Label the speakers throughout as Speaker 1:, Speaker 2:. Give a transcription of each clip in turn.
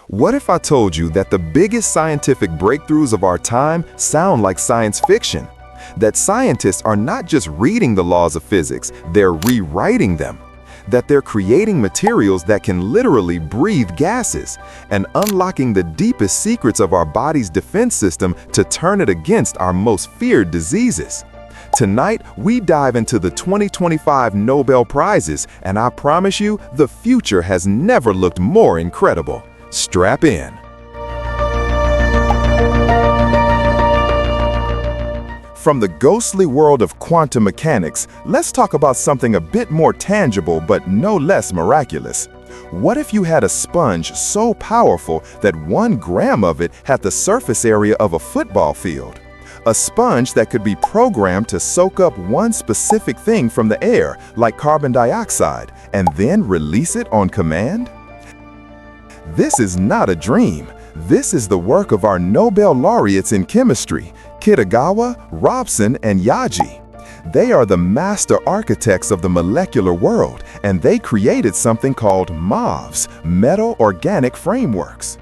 Speaker 1: What if I told you that the biggest scientific breakthroughs of our time sound like science fiction? That scientists are not just reading the laws of physics, they're rewriting them. That they're creating materials that can literally breathe gases and unlocking the deepest secrets of our body's defense system to turn it against our most feared diseases. Tonight, we dive into the 2025 Nobel Prizes, and I promise you, the future has never looked more incredible. Strap in. From the ghostly world of quantum mechanics, let's talk about something a bit more tangible but no less miraculous. What if you had a sponge so powerful that 1 gram of it had the surface area of a football field? A sponge that could be programmed to soak up one specific thing from the air, like carbon dioxide, and then release it on command? This is not a dream. This is the work of our Nobel laureates in chemistry, Kitagawa, Robson, and Yagi. They are the master architects of the molecular world, and they created something called MOFs, metal organic frameworks.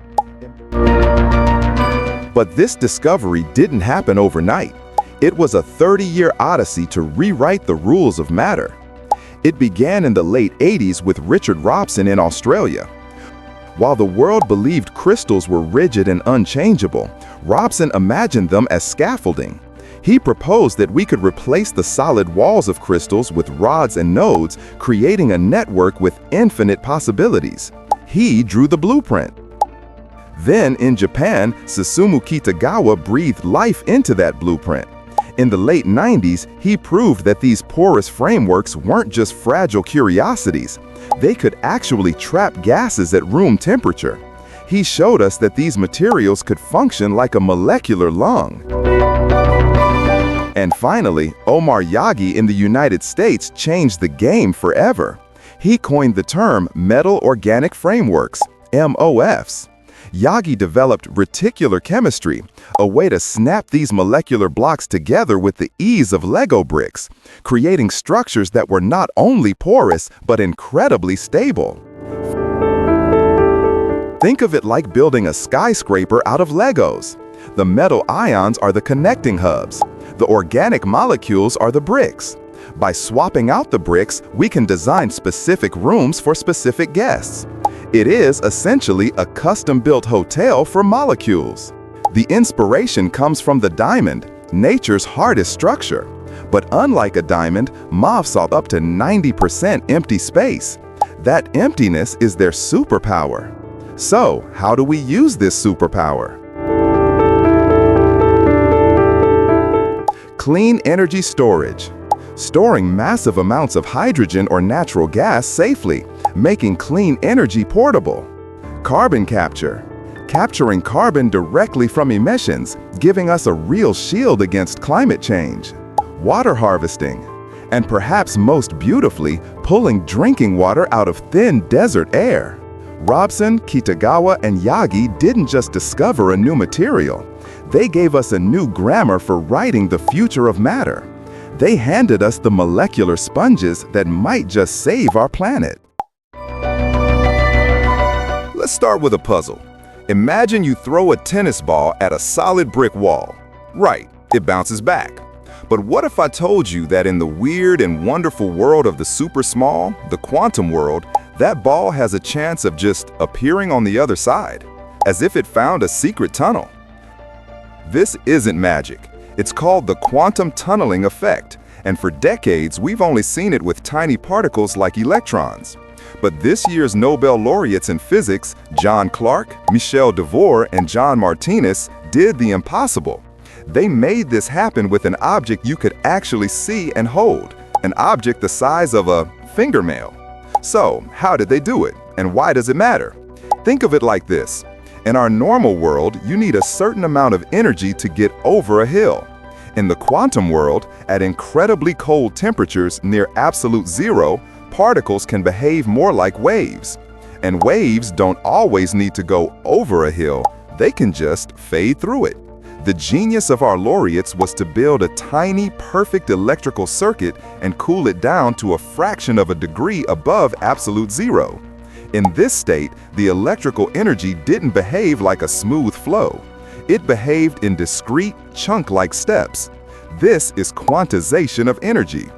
Speaker 1: But this discovery didn't happen overnight. It was a 30-year odyssey to rewrite the rules of matter. It began in the late 80s with Richard Robson in Australia. While the world believed crystals were rigid and unchangeable, Robson imagined them as scaffolding. He proposed that we could replace the solid walls of crystals with rods and nodes, creating a network with infinite possibilities. He drew the blueprint. Then, in Japan, Susumu Kitagawa breathed life into that blueprint. In the late 90s, he proved that these porous frameworks weren't just fragile curiosities. They could actually trap gases at room temperature. He showed us that these materials could function like a molecular lung. And finally, Omar Yagi in the United States changed the game forever. He coined the term metal organic frameworks, MOFs. Yagi developed reticular chemistry, a way to snap these molecular blocks together with the ease of Lego bricks, creating structures that were not only porous, but incredibly stable. Think of it like building a skyscraper out of Legos. The metal ions are the connecting hubs. The organic molecules are the bricks. By swapping out the bricks, we can design specific rooms for specific guests. It is essentially a custom-built hotel for molecules. The inspiration comes from the diamond, nature's hardest structure. But unlike a diamond, MOFs saw up to 90% empty space. That emptiness is their superpower. So, how do we use this superpower? Clean energy storage. Storing massive amounts of hydrogen or natural gas safely, making clean energy portable. Carbon capture. Capturing carbon directly from emissions, giving us a real shield against climate change. Water harvesting. And perhaps most beautifully, pulling drinking water out of thin desert air. Robson, Kitagawa, and Yagi didn't just discover a new material. They gave us a new grammar for writing the future of matter. They handed us the molecular sponges that might just save our planet. Let's start with a puzzle. Imagine you throw a tennis ball at a solid brick wall. Right, it bounces back. But what if I told you that in the weird and wonderful world of the super small, the quantum world, that ball has a chance of just appearing on the other side, as if it found a secret tunnel? This isn't magic. It's called the quantum tunneling effect, and for decades we've only seen it with tiny particles like electrons. But this year's Nobel laureates in physics, John Clark, Michel Devore, and John Martinez, did the impossible. They made this happen with an object you could actually see and hold, an object the size of a fingernail. So, how did they do it, and why does it matter? Think of it like this. In our normal world, you need a certain amount of energy to get over a hill. In the quantum world, at incredibly cold temperatures near absolute zero, particles can behave more like waves. And waves don't always need to go over a hill, they can just fade through it. The genius of our laureates was to build a tiny, perfect electrical circuit and cool it down to a fraction of a degree above absolute zero. In this state, the electrical energy didn't behave like a smooth flow. It behaved in discrete, chunk-like steps. This is quantization of energy.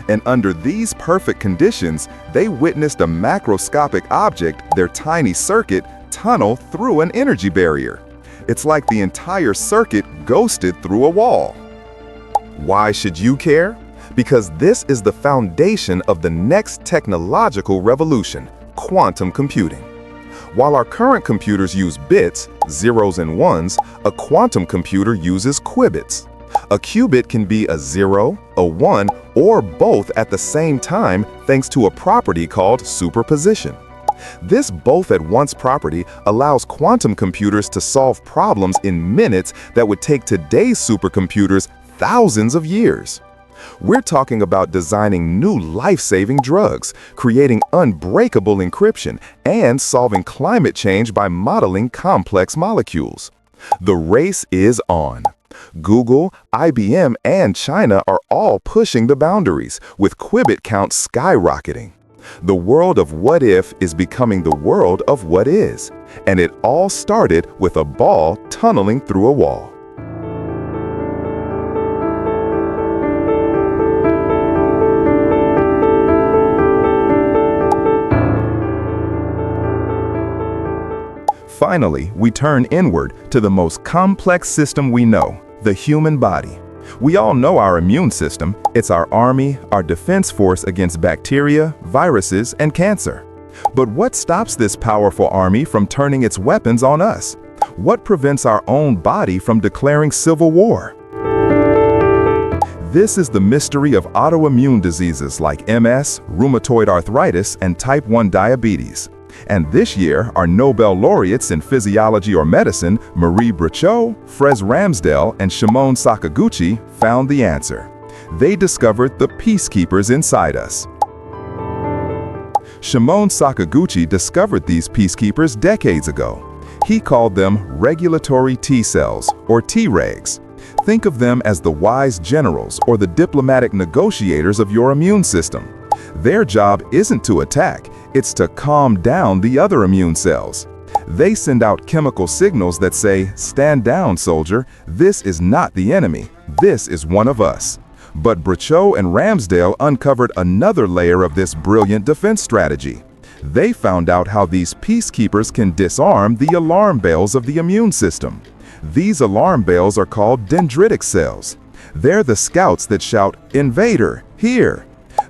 Speaker 1: And under these perfect conditions, they witnessed a macroscopic object, their tiny circuit, tunnel through an energy barrier. It's like the entire circuit ghosted through a wall. Why should you care? Because this is the foundation of the next technological revolution, quantum computing. While our current computers use bits, zeros and ones, a quantum computer uses qubits. A qubit can be a 0, a 1, or both at the same time thanks to a property called superposition. This both-at-once property allows quantum computers to solve problems in minutes that would take today's supercomputers thousands of years. We're talking about designing new life-saving drugs, creating unbreakable encryption, and solving climate change by modeling complex molecules. The race is on. Google, IBM, and China are all pushing the boundaries, with qubit counts skyrocketing. The world of what if is becoming the world of what is, and it all started with a ball tunneling through a wall. Finally, we turn inward to the most complex system we know, the human body. We all know our immune system. It's our army, our defense force against bacteria, viruses, and cancer. But what stops this powerful army from turning its weapons on us? What prevents our own body from declaring civil war? This is the mystery of autoimmune diseases like MS, rheumatoid arthritis, and type 1 diabetes. And this year, our Nobel laureates in physiology or medicine, Marie Brichot, Frez Ramsdell, and Shimon Sakaguchi, found the answer. They discovered the Peacekeepers inside us. Shimon Sakaguchi discovered these Peacekeepers decades ago. He called them regulatory T cells, or T-regs. Think of them as the wise generals or the diplomatic negotiators of your immune system. Their job isn't to attack, it's to calm down the other immune cells. They send out chemical signals that say, "Stand down, soldier. This is not the enemy. This is one of us." But Brichot and Ramsdell uncovered another layer of this brilliant defense strategy. They found out how these peacekeepers can disarm the alarm bells of the immune system. These alarm bells are called dendritic cells. They're the scouts that shout, "Invader, here!"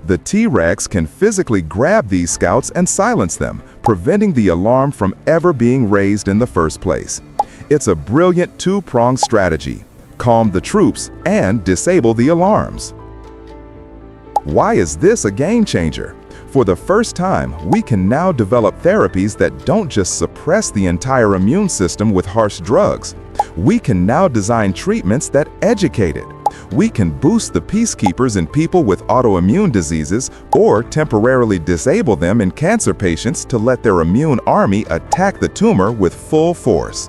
Speaker 1: The T-regs can physically grab these scouts and silence them, preventing the alarm from ever being raised in the first place. It's a brilliant two-pronged strategy: calm the troops and disable the alarms. Why is this a game changer? For the first time, we can now develop therapies that don't just suppress the entire immune system with harsh drugs. We can now design treatments that educate it. We can boost the peacekeepers in people with autoimmune diseases or temporarily disable them in cancer patients to let their immune army attack the tumor with full force.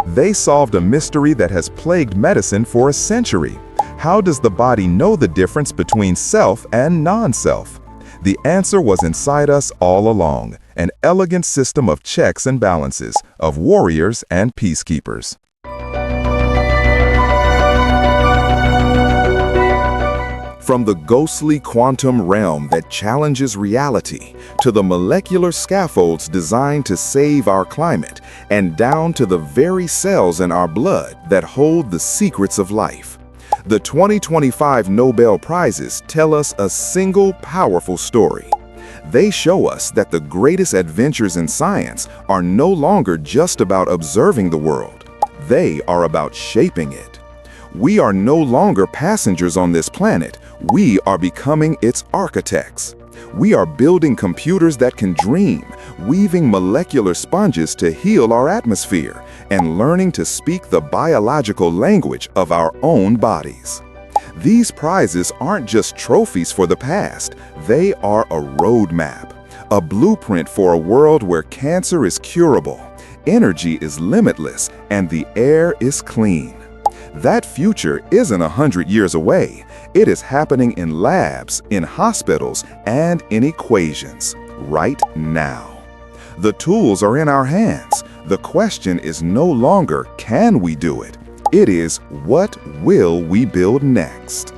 Speaker 1: They solved a mystery that has plagued medicine for a century. How does the body know the difference between self and non-self? The answer was inside us all along, an elegant system of checks and balances, of warriors and peacekeepers. From the ghostly quantum realm that challenges reality, to the molecular scaffolds designed to save our climate, and down to the very cells in our blood that hold the secrets of life. The 2025 Nobel Prizes tell us a single powerful story. They show us that the greatest adventures in science are no longer just about observing the world. They are about shaping it. We are no longer passengers on this planet. We are becoming its architects. We are building computers that can dream, weaving molecular sponges to heal our atmosphere, and learning to speak the biological language of our own bodies. These prizes aren't just trophies for the past. They are a roadmap, a blueprint for a world where cancer is curable, energy is limitless, and the air is clean. That future isn't 100 years away. It is happening in labs, in hospitals, and in equations right now. The tools are in our hands. The question is no longer, can we do it? It is, what will we build next?